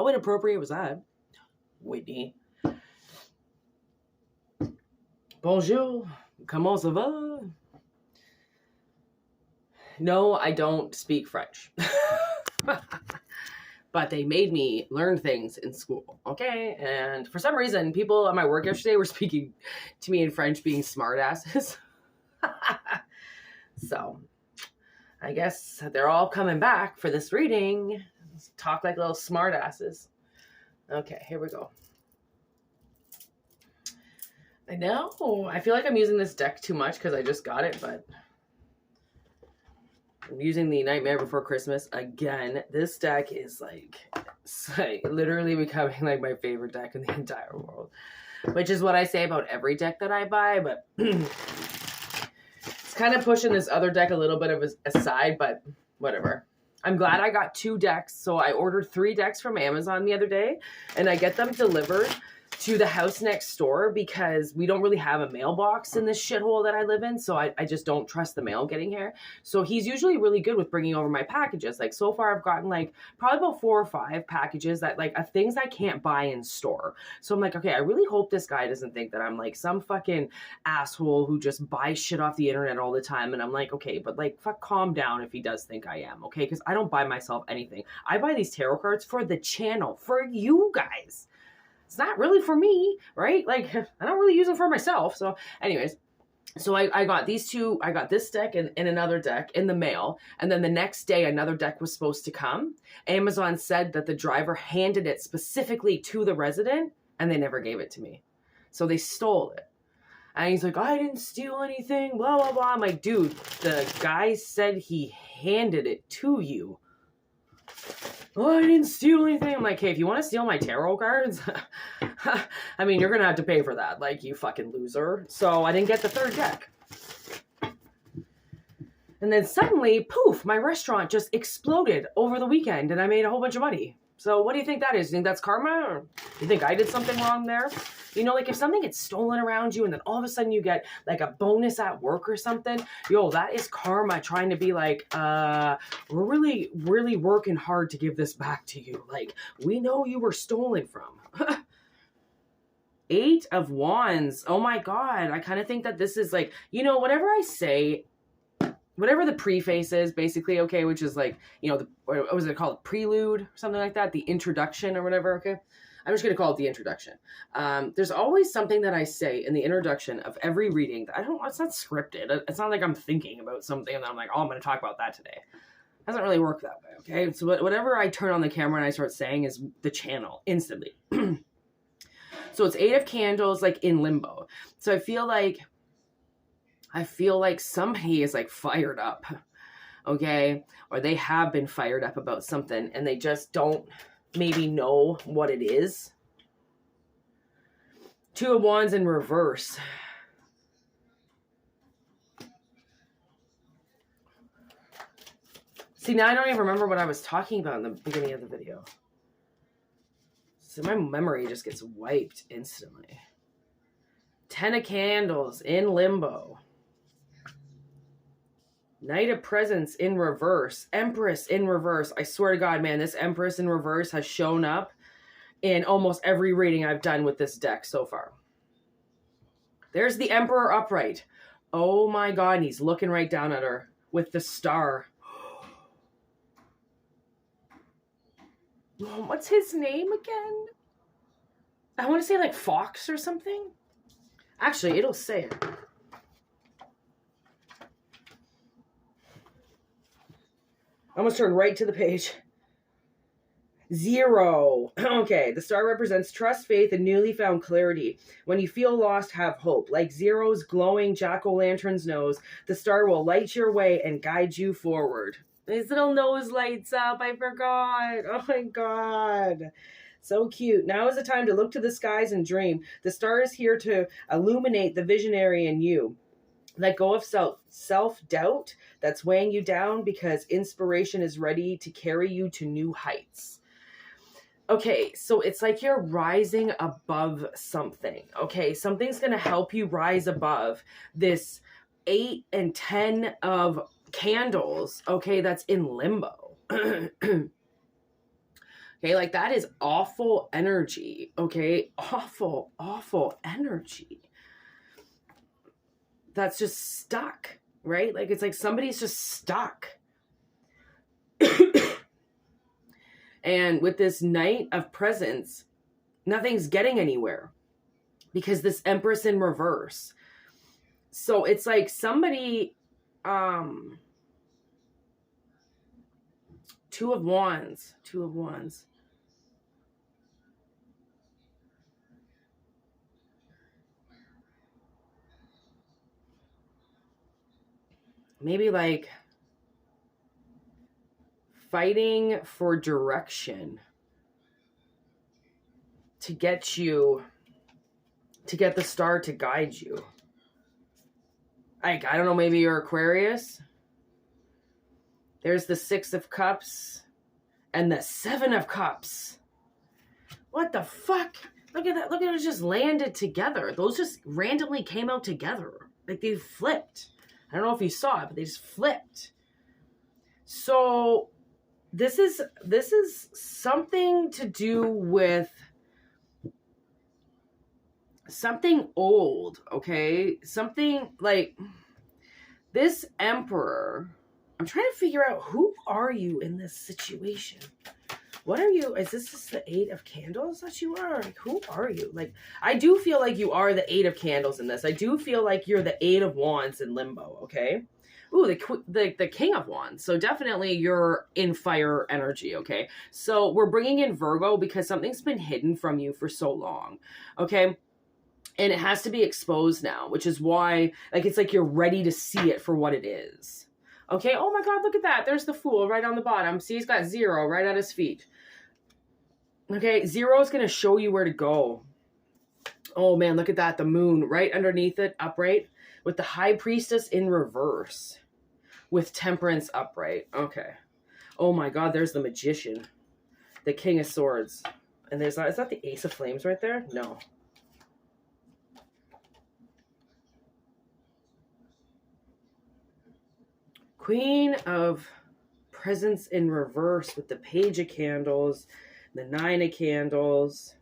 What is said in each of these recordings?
How inappropriate was that? Whitney. Bonjour. Comment ça va? No, I don't speak French. But they made me learn things in school, okay? And for some reason, people at my work yesterday were speaking to me in French, being smartasses. So, I guess they're all coming back for this reading. Let's talk like little smartasses. Okay, here we go. I know. I feel like I'm using this deck too much because I just got it, but I'm using the Nightmare Before Christmas again. This deck is like literally becoming like my favorite deck in the entire world, which is what I say about every deck that I buy, but it's kind of pushing this other deck a little bit of aside, but whatever. I'm glad I got 2 decks. So I ordered 3 decks from Amazon the other day, and I get them delivered to the house next door because we don't really have a mailbox in this shithole that I live in. So I just don't trust the mail getting here. So he's usually really good with bringing over my packages. Like so far I've gotten like probably about 4 or 5 packages that like of things I can't buy in store. So I'm like, okay, I really hope this guy doesn't think that I'm like some fucking asshole who just buys shit off the internet all the time. And I'm like, okay, but like fuck, calm down if he does think I am, okay? Because I don't buy myself anything. I buy these tarot cards for the channel, for you guys. It's not really for me, right? Like, I don't really use them for myself. So anyways, so I got these 2, I got this deck and another deck in the mail. And then the next day, another deck was supposed to come. Amazon said that the driver handed it specifically to the resident and they never gave it to me. So they stole it. And he's like, I didn't steal anything, blah, blah, blah. I'm like, dude, the guy said he handed it to you. Oh, I didn't steal anything. I'm like, hey, if you want to steal my tarot cards, I mean, you're going to have to pay for that. Like, you fucking loser. So I didn't get the 3rd deck. And then suddenly, poof, my restaurant just exploded over the weekend and I made a whole bunch of money. So what do you think that is? You think that's karma? Or do you think I did something wrong there? You know, like if something gets stolen around you and then all of a sudden you get like a bonus at work or something, yo, that is karma trying to be like, we're really, really working hard to give this back to you. Like, we know you were stolen from. 8 of Wands. Oh my God. I kind of think that this is like, you know, whatever I say, whatever the preface is, basically, okay, which is like, you know, what was it called? Prelude or something like that? The introduction or whatever, okay? I'm just going to call it the introduction. There's always something that I say in the introduction of every reading that it's not scripted. It's not like I'm thinking about something and I'm like, oh, I'm going to talk about that today. It doesn't really work that way, okay? So whatever I turn on the camera and I start saying is the channel instantly. So it's 8 of Candles, like in limbo. So I feel like somebody is like fired up, okay? Or they have been fired up about something and they just don't maybe know what it is. 2 of Wands in reverse. See, now I don't even remember what I was talking about in the beginning of the video. So my memory just gets wiped instantly. 10 of Candles in limbo. Knight of Presents in reverse. Empress in reverse. I swear to God, man, this Empress in reverse has shown up in almost every reading I've done with this deck so far. There's the Emperor upright. Oh my God, and he's looking right down at her with the star. What's his name again? I want to say like Fox or something. Actually, it'll say it. I almost turned right to the page. 0. Okay, the star represents trust, faith, and newly found clarity. When you feel lost, have hope. Like Zero's glowing jack-o'-lantern's nose, the star will light your way and guide you forward. His little nose lights up. I forgot. Oh my God. So cute. Now is the time to look to the skies and dream. The star is here to illuminate the visionary in you. Let go of self-doubt that's weighing you down because inspiration is ready to carry you to new heights. Okay, so it's like you're rising above something. Okay, something's going to help you rise above this 8 and 10 of Candles. Okay, that's in limbo. Okay, Okay, like that is awful energy. Okay, awful, awful energy. That's just stuck, right? Like it's like somebody's just stuck. And with this Knight of Presents, nothing's getting anywhere because this Empress in reverse. So it's like somebody, Two of Wands. Maybe like fighting for direction to get the star to guide you. Like, I don't know, maybe you're Aquarius. There's the Six of Cups and the Seven of Cups. What the fuck? Look at that. Look at it just landed together. Those just randomly came out together. Like they flipped. I don't know if you saw it, but they just flipped. So this is something to do with something old, okay? Something like this Emperor. I'm trying to figure out, who are you in this situation? What are you? Is this just the Eight of Candles that you are? Like, who are you? Like, I do feel like you are the Eight of Candles in this. I do feel like you're the Eight of Wands in limbo, okay? Ooh, the King of Wands. So definitely you're in fire energy, okay? So we're bringing in Virgo because something's been hidden from you for so long, okay? And it has to be exposed now, which is why, like, it's like you're ready to see it for what it is. Okay, oh my God, look at that. There's the Fool right on the bottom. See, he's got 0 right at his feet. Okay, 0 is going to show you where to go. Oh man, look at that. The Moon right underneath it, upright, with the High Priestess in reverse, with Temperance upright. Okay. Oh my God, there's the Magician, the King of Swords. And is that the Ace of Flames right there? No. Queen of Presents in reverse with the Page of Candles, the 9 of Candles.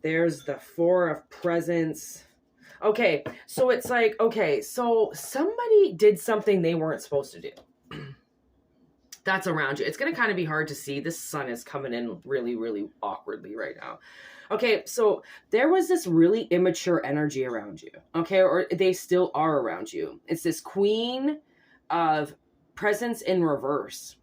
There's the 4 of Presents. Okay, so it's like, okay, so somebody did something they weren't supposed to do. That's around you. It's going to kind of be hard to see. This sun is coming in really, really awkwardly right now. Okay, so there was this really immature energy around you, okay, or they still are around you. It's this Queen of Presents in reverse.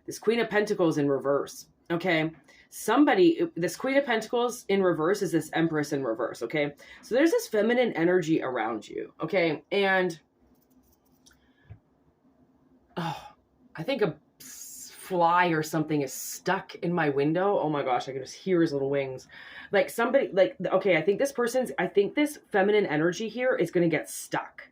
This Queen of Pentacles in reverse, okay? This Queen of Pentacles in reverse is this Empress in reverse, okay? So there's this feminine energy around you, okay? And, I think a fly or something is stuck in my window. Oh my gosh, I can just hear his little wings. Like somebody, like, okay, I think this feminine energy here is going to get stuck.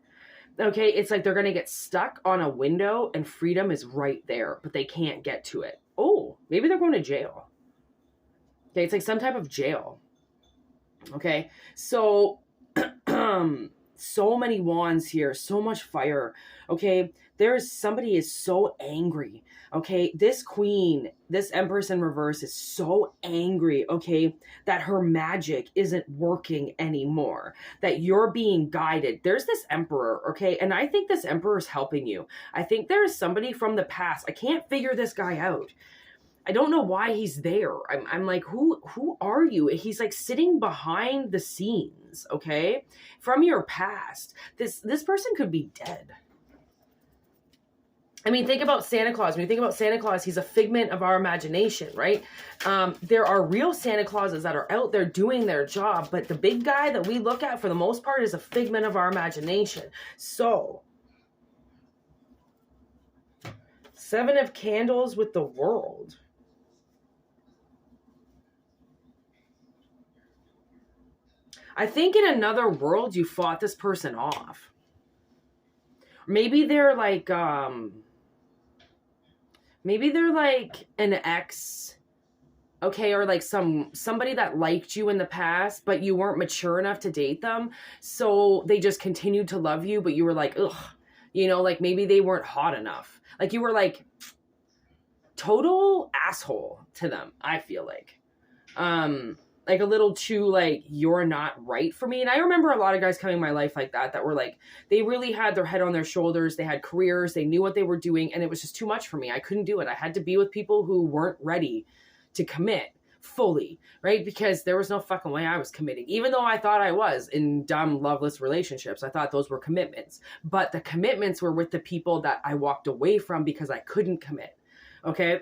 Okay, it's like they're going to get stuck on a window and freedom is right there, but they can't get to it. Oh, maybe they're going to jail. Okay, it's like some type of jail. Okay, so so many wands here, so much fire. Okay, somebody is so angry. Okay, this queen, this Empress in reverse is so angry, okay, that her magic isn't working anymore, that you're being guided. There's this Emperor, okay, and I think this Emperor is helping you. I think there's somebody from the past. I can't figure this guy out. I don't know why he's there. I'm like, who are you? He's like sitting behind the scenes, okay, from your past. This person could be dead. I mean, think about Santa Claus. When you think about Santa Claus, he's a figment of our imagination, right? There are real Santa Clauses that are out there doing their job, but the big guy that we look at for the most part is a figment of our imagination. So, 7 of Candles with the World. I think in another world you fought this person off. Maybe they're like an ex, okay, or like somebody that liked you in the past, but you weren't mature enough to date them, so they just continued to love you, but you were like, ugh, you know, like maybe they weren't hot enough. Like you were like total asshole to them, I feel like. Like a little too like, you're not right for me. And I remember a lot of guys coming in my life like that were like, they really had their head on their shoulders. They had careers. They knew what they were doing. And it was just too much for me. I couldn't do it. I had to be with people who weren't ready to commit fully, right? Because there was no fucking way I was committing. Even though I thought I was in dumb, loveless relationships, I thought those were commitments. But the commitments were with the people that I walked away from because I couldn't commit. Okay?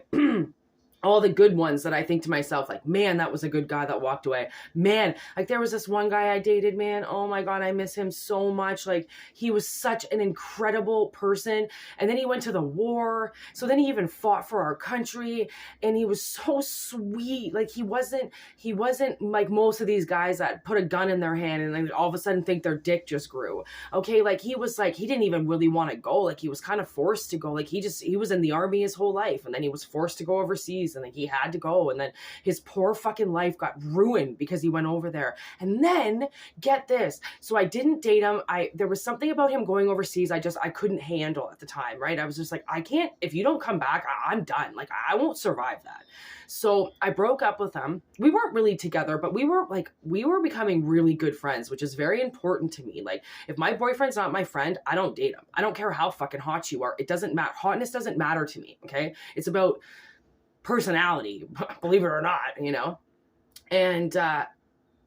All the good ones that I think to myself, like, man, that was a good guy that walked away. Man, like there was this one guy I dated, man. Oh my God, I miss him so much. Like he was such an incredible person. And then he went to the war. So then he even fought for our country and he was so sweet. Like he wasn't like most of these guys that put a gun in their hand and then all of a sudden think their dick just grew. Okay. Like he was like, he didn't even really want to go. Like he was kind of forced to go. Like he was in the army his whole life and then he was forced to go overseas. And then he had to go. And then his poor fucking life got ruined because he went over there. And then get this. So I didn't date him. There was something about him going overseas. I couldn't handle at the time. Right. I was just like, I can't, if you don't come back, I'm done. Like I won't survive that. So I broke up with him. We weren't really together, but we were becoming really good friends, which is very important to me. Like if my boyfriend's not my friend, I don't date him. I don't care how fucking hot you are. It doesn't matter. Hotness doesn't matter to me. Okay. It's about personality, believe it or not, you know? And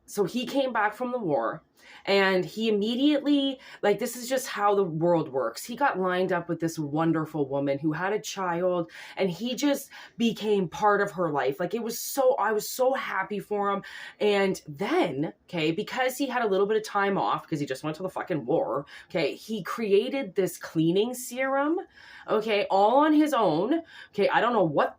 so he came back from the war and he immediately, like, this is just how the world works. He got lined up with this wonderful woman who had a child and he just became part of her life. Like I was so happy for him. And then, okay, because he had a little bit of time off because he just went to the fucking war. Okay. He created this cleaning serum. Okay. All on his own. Okay. I don't know what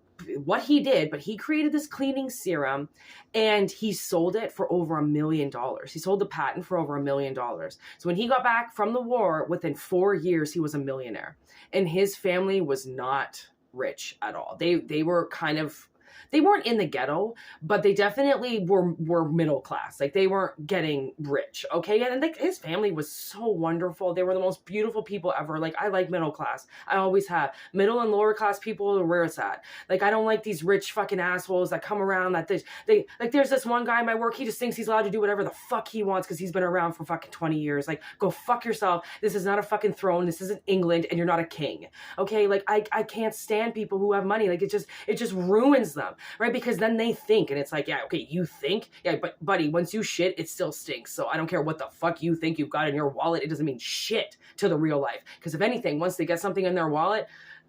he did, but he created this cleaning serum and he sold it for over $1 million. He sold the patent for over $1 million. So when he got back from the war, within 4 years, he was a millionaire and his family was not rich at all. They were kind of, they weren't in the ghetto, but they definitely were middle class. Like they weren't getting rich. Okay. And like his family was so wonderful. They were the most beautiful people ever. Like I like middle class. I always have. Middle and lower class people are where it's at. Like I don't like these rich fucking assholes that come around that they like there's this one guy in my work. He just thinks he's allowed to do whatever the fuck he wants because he's been around for fucking 20 years. Like go fuck yourself. This is not a fucking throne. This isn't England and you're not a king. Okay. Like I can't stand people who have money. Like it just ruins them. Right? Because then they think, and it's like, yeah, okay, you think? Yeah, but buddy, once you shit, it still stinks. So I don't care what the fuck you think you've got in your wallet. It doesn't mean shit to the real life. Because if anything, once they get something in their wallet,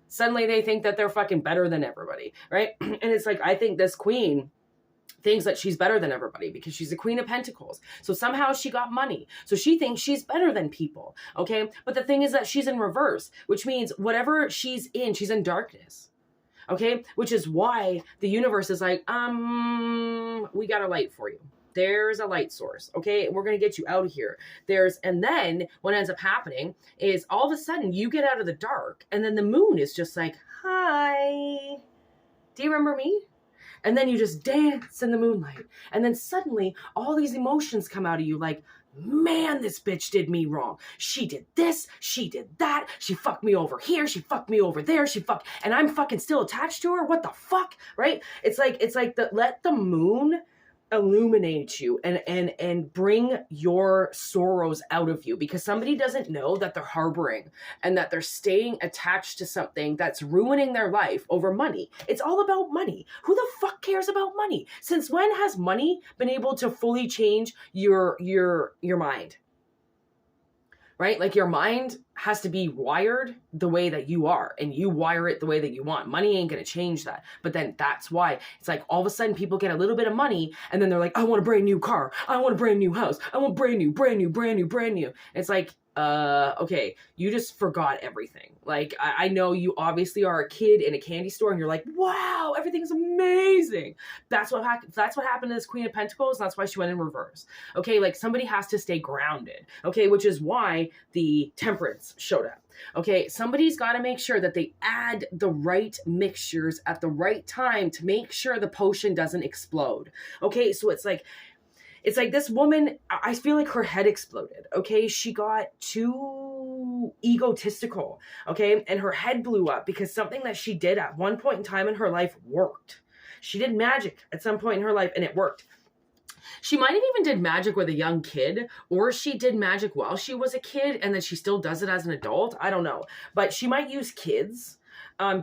suddenly they think that they're fucking better than everybody. Right? And it's like, I think this queen thinks that she's better than everybody because she's a queen of pentacles. So somehow she got money. So she thinks she's better than people. Okay? But the thing is that she's in reverse, which means whatever she's in darkness. Okay, which is why the universe is like, we got a light for you. There's a light source. Okay, we're going to get you out of here. And then what ends up happening is all of a sudden you get out of the dark and then the moon is just like, hi, do you remember me? And then you just dance in the moonlight. And then suddenly all these emotions come out of you like, man, this bitch did me wrong. She did this. She did that. She fucked me over here. She fucked me over there. And I'm fucking still attached to her. What the fuck? Right? It's like let the moon illuminate you and bring your sorrows out of you because somebody doesn't know that they're harboring and that they're staying attached to something that's ruining their life over money. It's all about money. Who the fuck cares about money? Since when has money been able to fully change your mind? Right? Like your mind has to be wired the way that you are and you wire it the way that you want. Money ain't going to change that. But then that's why it's like all of a sudden people get a little bit of money and then they're like, I want a brand new car. I want a brand new house. I want brand new. It's like, okay, you just forgot everything. Like, I know you obviously are a kid in a candy store and you're like, wow, everything's amazing. That's what happened to this Queen of Pentacles. And that's why she went in reverse. Okay. Like somebody has to stay grounded. Okay. Which is why the Temperance showed up. Okay. Somebody's got to make sure that they add the right mixtures at the right time to make sure the potion doesn't explode. Okay. So it's like this woman, I feel like her head exploded. Okay. She got two too egotistical, okay? And her head blew up because something that she did at one point in time in her life worked. She did magic at some point in her life and it worked. She might have even did magic with a young kid, or she did magic while she was a kid and then she still does it as an adult. I don't know. But she might use kids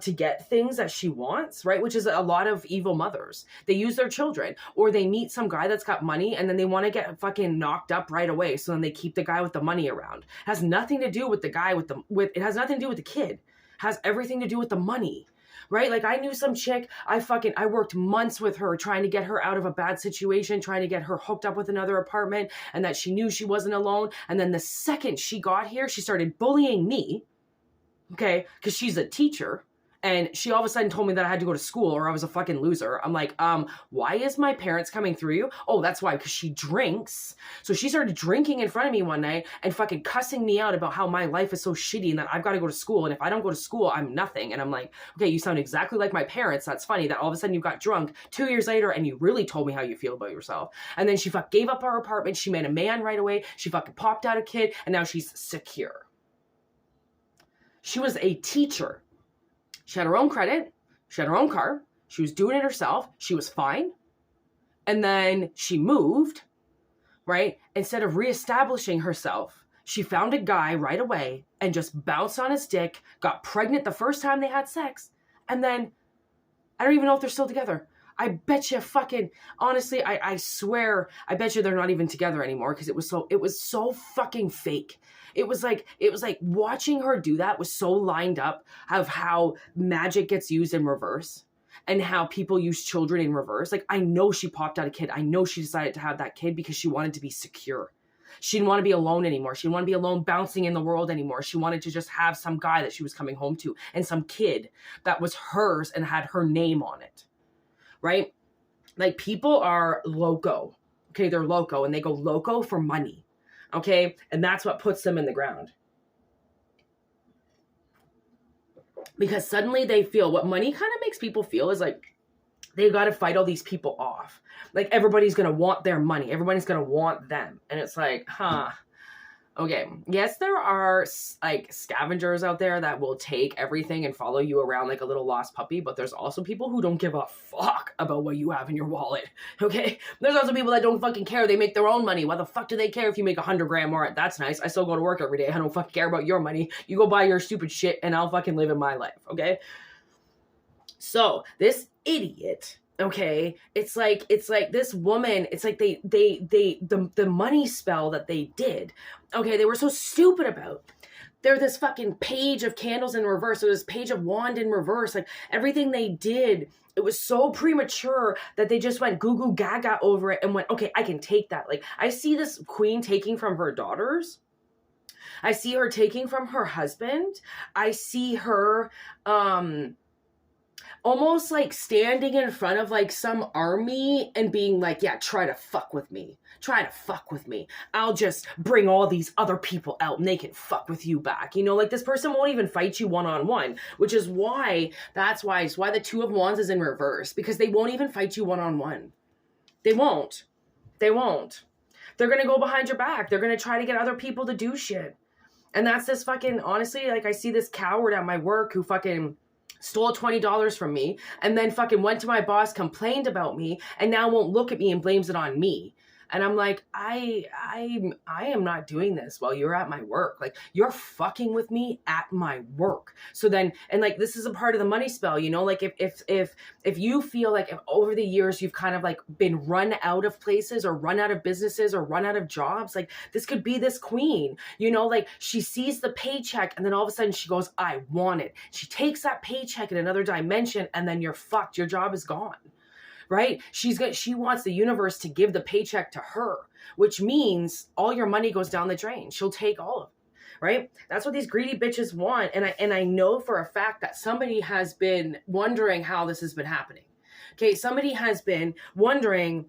to get things that she wants, right? Which is a lot of evil mothers. They use their children, or they meet some guy that's got money and then they want to get fucking knocked up right away. So then they keep the guy with the money around. It has nothing to do with the guy it has nothing to do with the kid. It has everything to do with the money. Right? Like I knew some chick, I worked months with her trying to get her out of a bad situation, trying to get her hooked up with another apartment, and that she knew she wasn't alone. And then the second she got here, she started bullying me. Okay? Because she's a teacher. And she all of a sudden told me that I had to go to school or I was a fucking loser. I'm like, why is my parents coming through you? Oh, that's why, because she drinks. So she started drinking in front of me one night and fucking cussing me out about how my life is so shitty and that I've got to go to school. And if I don't go to school, I'm nothing. And I'm like, okay, you sound exactly like my parents. That's funny that all of a sudden you got drunk 2 years later and you really told me how you feel about yourself. And then she gave up her apartment. She met a man right away. She fucking popped out a kid and now she's secure. She was a teacher. She had her own credit. She had her own car. She was doing it herself. She was fine. And then she moved, right? Instead of reestablishing herself, she found a guy right away and just bounced on his dick, got pregnant the first time they had sex. And then, I don't even know if they're still together. I bet you fucking, honestly, I swear, I bet you they're not even together anymore because it was so fucking fake. It was like watching her do that was so lined up of how magic gets used in reverse and how people use children in reverse. Like, I know she popped out a kid. I know she decided to have that kid because she wanted to be secure. She didn't want to be alone anymore. She didn't want to be alone bouncing in the world anymore. She wanted to just have some guy that she was coming home to and some kid that was hers and had her name on it. Right? Like, people are loco. Okay, they're loco and they go loco for money. Okay? And that's what puts them in the ground. Because suddenly they feel, what money kind of makes people feel is like they've got to fight all these people off. Like, everybody's going to want their money. Everybody's going to want them. And it's like, okay, yes, there are like scavengers out there that will take everything and follow you around like a little lost puppy, but there's also people who don't give a fuck about what you have in your wallet, okay? There's also people that don't fucking care. They make their own money. Why the fuck do they care if you make 100 grand more? That's nice. I still go to work every day. I don't fucking care about your money. You go buy your stupid shit and I'll fucking live in my life, okay? So this idiot, okay, it's like this woman, it's like the money spell that they did, okay, they were so stupid about. They're this fucking page of candles in reverse, or this page of wand in reverse, like everything they did, it was so premature that they just went goo goo gaga over it and went, okay, I can take that. Like, I see this queen taking from her daughters. I see her taking from her husband. I see her, almost like standing in front of like some army and being like, yeah, try to fuck with me. Try to fuck with me. I'll just bring all these other people out and they can fuck with you back. You know, like this person won't even fight you one-on-one, which is why, it's why the Two of Wands is in reverse, because they won't even fight you one-on-one. They won't. They won't. They're going to go behind your back. They're going to try to get other people to do shit. And that's this fucking, honestly, like I see this coward at my work who fucking stole $20 from me and then fucking went to my boss, complained about me, and now won't look at me and blames it on me. And I'm like, I am not doing this while you're at my work. Like, you're fucking with me at my work. So then, and like, this is a part of the money spell, you know, like if you feel like if over the years you've kind of like been run out of places or run out of businesses or run out of jobs, like this could be this queen, you know, like she sees the paycheck and then all of a sudden she goes, I want it. She takes that paycheck in another dimension and then you're fucked. Your job is gone. Right? She wants the universe to give the paycheck to her, which means all your money goes down the drain. She'll take all of it, right? That's what these greedy bitches want. And I know for a fact that somebody has been wondering how this has been happening. Okay, somebody has been wondering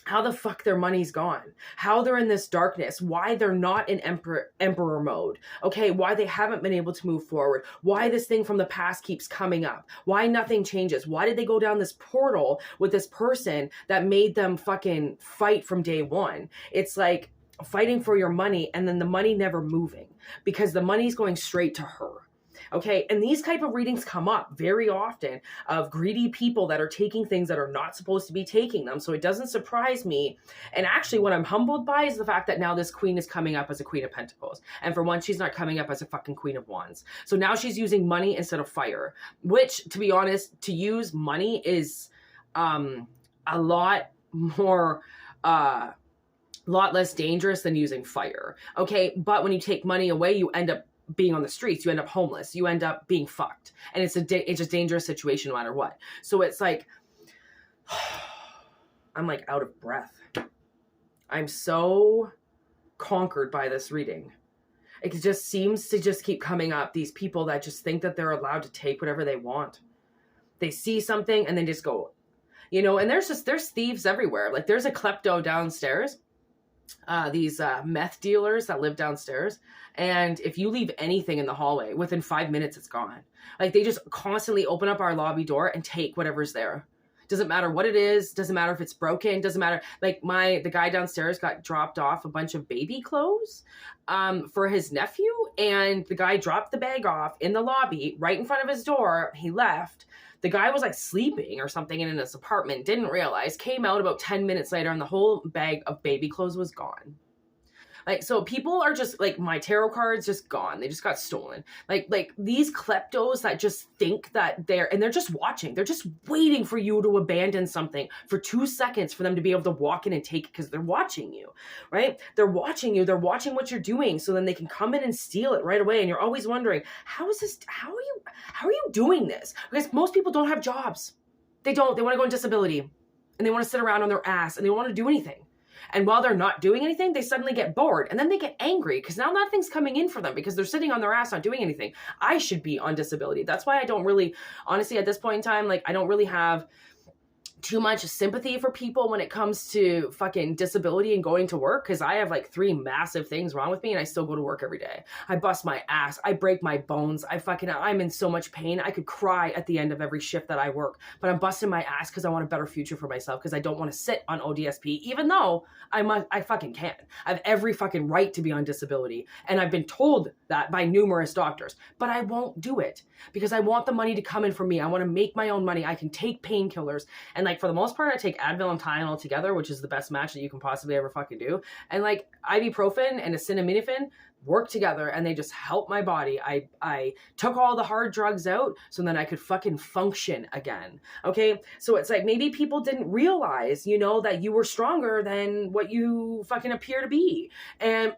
how the fuck their money's gone, how they're in this darkness, why they're not in emperor mode, okay, why they haven't been able to move forward, why this thing from the past keeps coming up, why nothing changes, why did they go down this portal with this person that made them fucking fight from day one? It's like, fighting for your money and then the money never moving because the money's going straight to her. Okay. And these type of readings come up very often of greedy people that are taking things that are not supposed to be taking them. So it doesn't surprise me. And actually what I'm humbled by is the fact that now this queen is coming up as a Queen of Pentacles. And for once, she's not coming up as a fucking Queen of Wands. So now she's using money instead of fire, which, to be honest, to use money is a lot more, lot less dangerous than using fire. Okay. But when you take money away, you end up being on the streets, you end up homeless, you end up being fucked. And it's a dangerous situation no matter what. So it's like, I'm like out of breath. I'm so conquered by this reading. It just seems to just keep coming up. These people that just think that they're allowed to take whatever they want. They see something and then just go, you know, and there's thieves everywhere. Like there's a klepto downstairs. These meth dealers that live downstairs. And if you leave anything in the hallway, within 5 minutes, it's gone. Like they just constantly open up our lobby door and take whatever's there. Doesn't matter what it is. Doesn't matter if it's broken. Doesn't matter. Like the guy downstairs got dropped off a bunch of baby clothes for his nephew. And the guy dropped the bag off in the lobby right in front of his door. He left. The guy was like sleeping or something in his apartment, didn't realize, came out about 10 minutes later and the whole bag of baby clothes was gone. Like, so people are just like, my tarot cards just gone. They just got stolen. Like these kleptos that just think that they're just watching. They're just waiting for you to abandon something for 2 seconds for them to be able to walk in and take it because they're watching you, right? They're watching you. They're watching what you're doing so then they can come in and steal it right away. And you're always wondering, how are you doing this? Because most people don't have jobs. They want to go on disability and they want to sit around on their ass and they don't want to do anything. And while they're not doing anything, they suddenly get bored and then they get angry because now nothing's coming in for them because they're sitting on their ass not doing anything. I should be on disability. That's why I don't really, honestly, at this point in time, like I don't really have too much sympathy for people when it comes to fucking disability and going to work because I have like 3 massive things wrong with me and I still go to work every day. I bust my ass. I break my bones. I'm in so much pain. I could cry at the end of every shift that I work, but I'm busting my ass because I want a better future for myself because I don't want to sit on ODSP, even though I fucking can. I have every fucking right to be on disability. And I've been told that by numerous doctors, but I won't do it because I want the money to come in for me. I want to make my own money. I can take painkillers. And like, for the most part, I take Advil and Tylenol together, which is the best match that you can possibly ever fucking do. And like ibuprofen and acetaminophen work together and they just help my body. I took all the hard drugs out so then I could fucking function again. Okay. So it's like, maybe people didn't realize, you know, that you were stronger than what you fucking appear to be. And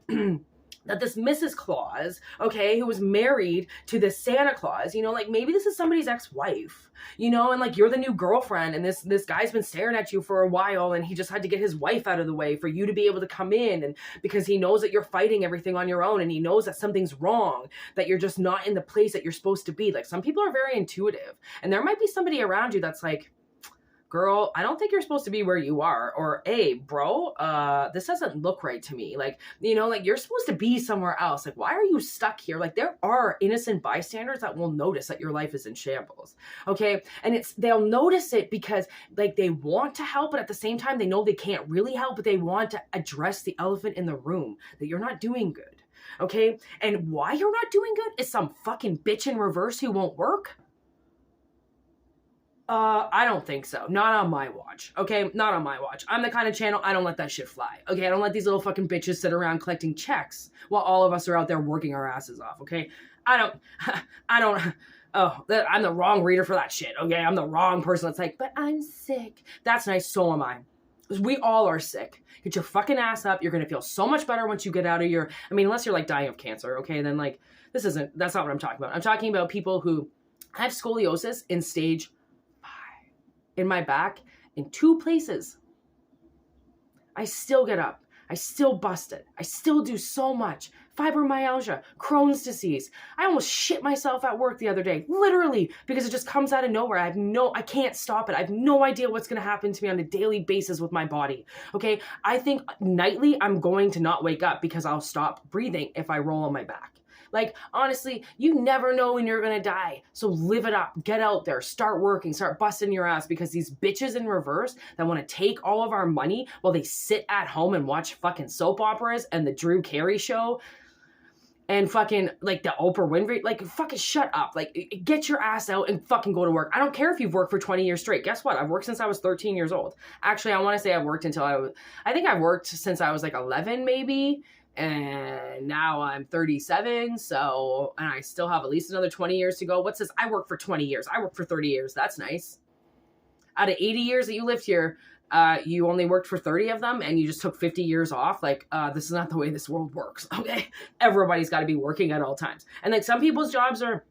that this Mrs. Claus, okay, who was married to this Santa Claus, you know, like maybe this is somebody's ex-wife, you know, and like you're the new girlfriend and this guy's been staring at you for a while and he just had to get his wife out of the way for you to be able to come in, and because he knows that you're fighting everything on your own and he knows that something's wrong, that you're just not in the place that you're supposed to be. Like some people are very intuitive and there might be somebody around you that's like, girl, I don't think you're supposed to be where you are. Or, hey, bro, this doesn't look right to me. Like, you know, like you're supposed to be somewhere else. Like, why are you stuck here? Like there are innocent bystanders that will notice that your life is in shambles. Okay. And they'll notice it because like they want to help, but at the same time, they know they can't really help, but they want to address the elephant in the room that you're not doing good. Okay. And why you're not doing good is some fucking bitch in reverse who won't work. I don't think so. Not on my watch. Okay? Not on my watch. I'm the kind of channel, I don't let that shit fly. Okay? I don't let these little fucking bitches sit around collecting checks while all of us are out there working our asses off. Okay? I'm the wrong reader for that shit. Okay? I'm the wrong person that's like, but I'm sick. That's nice. So am I. We all are sick. Get your fucking ass up. You're going to feel so much better once you get out of unless you're like dying of cancer. Okay? Then like, that's not what I'm talking about. I'm talking about people who have scoliosis in stage in my back in 2 places. I still get up. I still bust it. I still do so much. Fibromyalgia, Crohn's disease. I almost shit myself at work the other day, literally, because it just comes out of nowhere. I can't stop it. I have no idea what's going to happen to me on a daily basis with my body. Okay. I think nightly I'm going to not wake up because I'll stop breathing if I roll on my back. Like, honestly, you never know when you're gonna die. So live it up. Get out there. Start working. Start busting your ass, because these bitches in reverse that want to take all of our money while they sit at home and watch fucking soap operas and the Drew Carey show and fucking like the Oprah Winfrey, like fucking shut up. Like, get your ass out and fucking go to work. I don't care if you've worked for 20 years straight. Guess what? I've worked since I was 13 years old. Actually, I want to say I've worked until I think I've worked since I was like 11 maybe. And now I'm 37. So, and I still have at least another 20 years to go. What says I work for 20 years? I work for 30 years. That's nice. Out of 80 years that you lived here, you only worked for 30 of them and you just took 50 years off. Like, this is not the way this world works. Okay. Everybody's got to be working at all times. And like some people's jobs are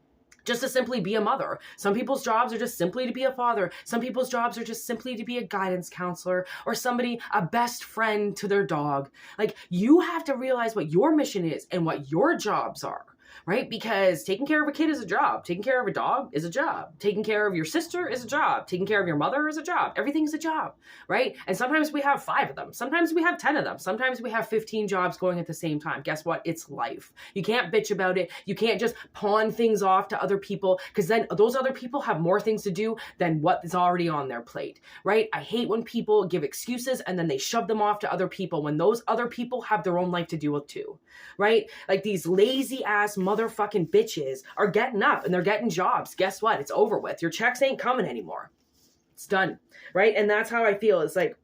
just to simply be a mother. Some people's jobs are just simply to be a father. Some people's jobs are just simply to be a guidance counselor or somebody, a best friend to their dog. Like, you have to realize what your mission is and what your jobs are. Right? Because taking care of a kid is a job. Taking care of a dog is a job. Taking care of your sister is a job. Taking care of your mother is a job. Everything's a job, right? And sometimes we have 5 of them. Sometimes we have 10 of them. Sometimes we have 15 jobs going at the same time. Guess what? It's life. You can't bitch about it. You can't just pawn things off to other people, because then those other people have more things to do than what is already on their plate, right? I hate when people give excuses and then they shove them off to other people when those other people have their own life to deal with too, right? Like, these lazy ass motherfucking bitches are getting up and they're getting jobs. Guess what? It's over with. Your checks ain't coming anymore. It's done. Right? And that's how I feel. It's like,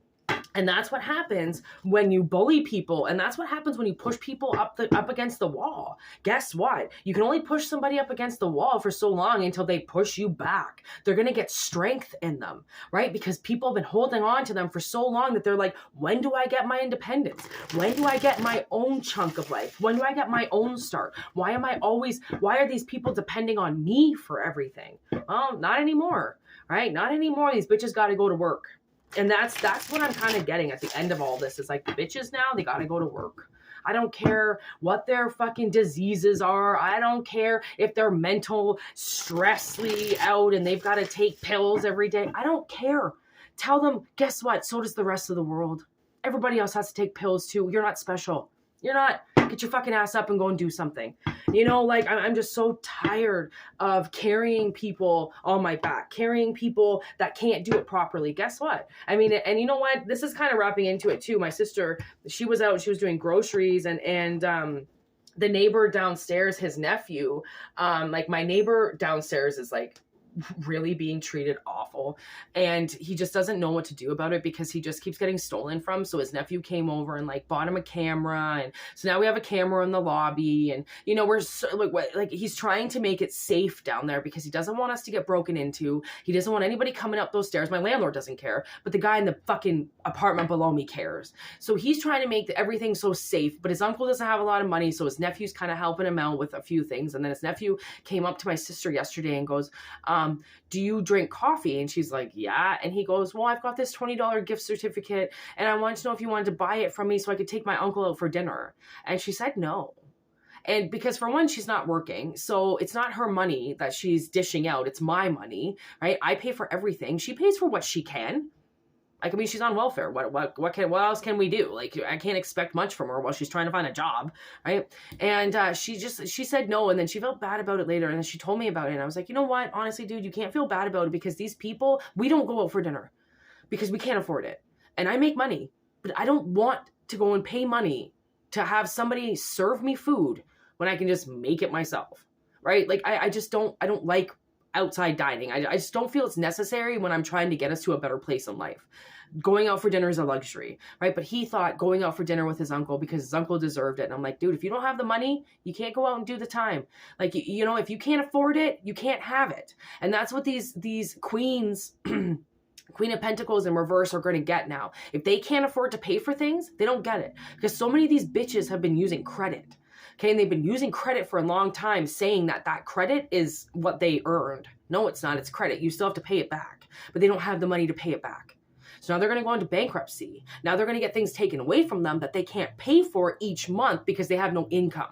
and that's what happens when you bully people. And that's what happens when you push people up against the wall. Guess what? You can only push somebody up against the wall for so long until they push you back. They're going to get strength in them, right? Because people have been holding on to them for so long that they're like, when do I get my independence? When do I get my own chunk of life? When do I get my own start? Why are these people depending on me for everything? Well, not anymore, right? Not anymore. These bitches got to go to work. And that's what I'm kind of getting at the end of all this. Is like, the bitches now, they got to go to work. I don't care what their fucking diseases are. I don't care if they're mental stressly out and they've got to take pills every day. I don't care. Tell them, guess what? So does the rest of the world. Everybody else has to take pills too. You're not special. You're not. Get your fucking ass up and go and do something. You know, like, I'm just so tired of carrying people on my back, carrying people that can't do it properly. Guess what? I mean, and you know what? This is kind of wrapping into it too. My sister, she was out, she was doing groceries and the neighbor downstairs, his nephew, like my neighbor downstairs is like really being treated awful, and he just doesn't know what to do about it because he just keeps getting stolen from. So his nephew came over and like bought him a camera, and so now we have a camera in the lobby, and you know, we're so, like he's trying to make it safe down there because he doesn't want us to get broken into. He doesn't want anybody coming up those stairs. My landlord doesn't care, but the guy in the fucking apartment below me cares. So he's trying to make everything so safe, but his uncle doesn't have a lot of money, so his nephew's kind of helping him out with a few things. And then his nephew came up to my sister yesterday and goes, do you drink coffee? And she's like, yeah. And he goes, well, I've got this $20 gift certificate and I wanted to know if you wanted to buy it from me so I could take my uncle out for dinner. And she said no. And because for one, she's not working. So it's not her money that she's dishing out. It's my money, right? I pay for everything. She pays for what she can. Like, I mean, she's on welfare. What else can we do? Like, I can't expect much from her while she's trying to find a job, right? And she said no, and then she felt bad about it later, and then she told me about it, and I was like, you know what? Honestly, dude, you can't feel bad about it because these people, we don't go out for dinner because we can't afford it. And I make money, but I don't want to go and pay money to have somebody serve me food when I can just make it myself, right? Like, I don't like outside dining. I just don't feel it's necessary when I'm trying to get us to a better place in life. Going out for dinner is a luxury, right? But he thought going out for dinner with his uncle because his uncle deserved it. And I'm like, dude, if you don't have the money, you can't go out and do the time. Like, you know, if you can't afford it, you can't have it. And that's what these queens, Queen of Pentacles in reverse, are going to get now. If they can't afford to pay for things, they don't get it. Because so many of these bitches have been using credit. Okay, and they've been using credit for a long time, saying that credit is what they earned. No, it's not. It's credit. You still have to pay it back. But they don't have the money to pay it back. So now they're going to go into bankruptcy. Now they're going to get things taken away from them that they can't pay for each month because they have no income,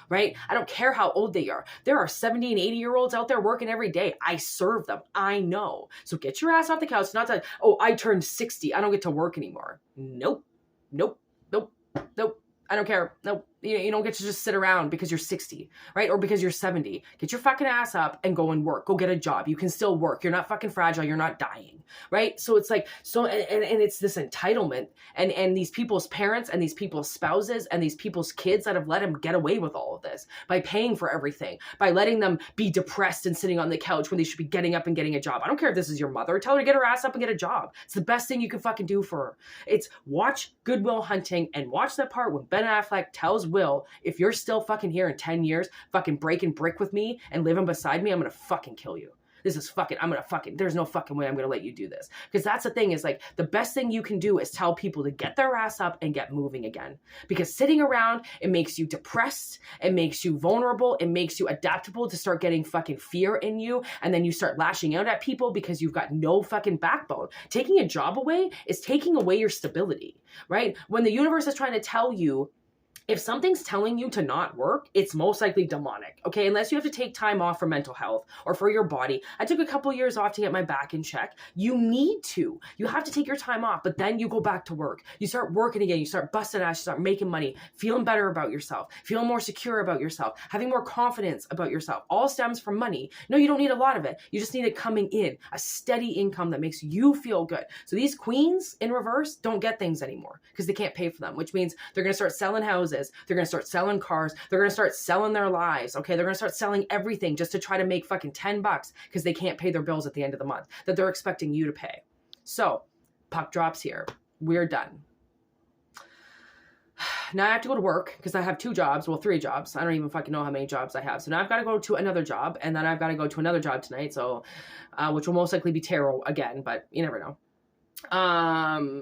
right? I don't care how old they are. There are 70 and 80-year-olds out there working every day. I serve them. I know. So get your ass off the couch. Not to, oh, I turned 60. I don't get to work anymore. Nope. Nope. Nope. Nope. I don't care. Nope. You don't get to just sit around because you're 60, right? Or because you're 70. Get your fucking ass up and go and work. Go get a job. You can still work. You're not fucking fragile. You're not dying, right? So it's like, and it's this entitlement and these people's parents and these people's spouses and these people's kids that have let them get away with all of this by paying for everything, by letting them be depressed and sitting on the couch when they should be getting up and getting a job. I don't care if this is your mother. Tell her to get her ass up and get a job. It's the best thing you can fucking do for her. It's watch Good Will Hunting and watch that part when Ben Affleck tells Will, if you're still fucking here in 10 years, fucking breaking brick with me and living beside me, I'm going to fucking kill you. This is fucking, there's no fucking way I'm going to let you do this. Because that's the thing is like, the best thing you can do is tell people to get their ass up and get moving again. Because sitting around, it makes you depressed. It makes you vulnerable. It makes you adaptable to start getting fucking fear in you. And then you start lashing out at people because you've got no fucking backbone. Taking a job away is taking away your stability, right? When the universe is trying to tell you, if something's telling you to not work, it's most likely demonic, okay? Unless you have to take time off for mental health or for your body. I took a couple of years off to get my back in check. You need to. You have to take your time off, but then you go back to work. You start working again. You start busting ass. You start making money, feeling better about yourself, feeling more secure about yourself, having more confidence about yourself. All stems from money. No, you don't need a lot of it. You just need it coming in, a steady income that makes you feel good. So these queens in reverse don't get things anymore because they can't pay for them, which means they're going to start selling houses. They're going to start selling cars. They're going to start selling their lives. Okay. They're going to start selling everything just to try to make fucking $10 because they can't pay their bills at the end of the month that they're expecting you to pay. So puck drops here. We're done. Now I have to go to work because I have 2 jobs. Well, 3 jobs. I don't even fucking know how many jobs I have. So now I've got to go to another job and then I've got to go to another job tonight. So, which will most likely be tarot again, but you never know.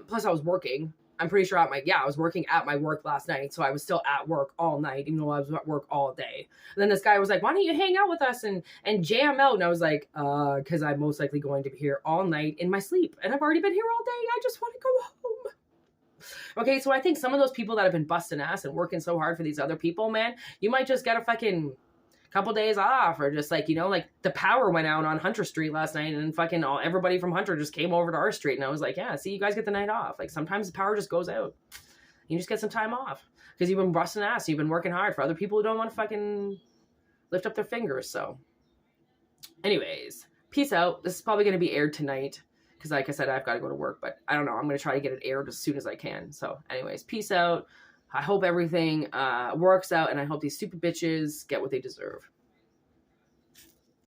Plus I was working. I'm pretty sure I was working at my work last night. So I was still at work all night, even though I was at work all day. And then this guy was like, why don't you hang out with us and jam out? And I was like, cause I'm most likely going to be here all night in my sleep. And I've already been here all day. I just want to go home. Okay. So I think some of those people that have been busting ass and working so hard for these other people, man, you might just get a fucking couple days off or just like, like the power went out on Hunter Street last night and fucking everybody from Hunter just came over to our street. And I was like, yeah, see, you guys get the night off. Like sometimes the power just goes out. You just get some time off because you've been busting ass. You've been working hard for other people who don't want to fucking lift up their fingers. So anyways, peace out. This is probably going to be aired tonight because like I said, I've got to go to work, but I don't know. I'm going to try to get it aired as soon as I can. So anyways, peace out. I hope everything works out and I hope these stupid bitches get what they deserve.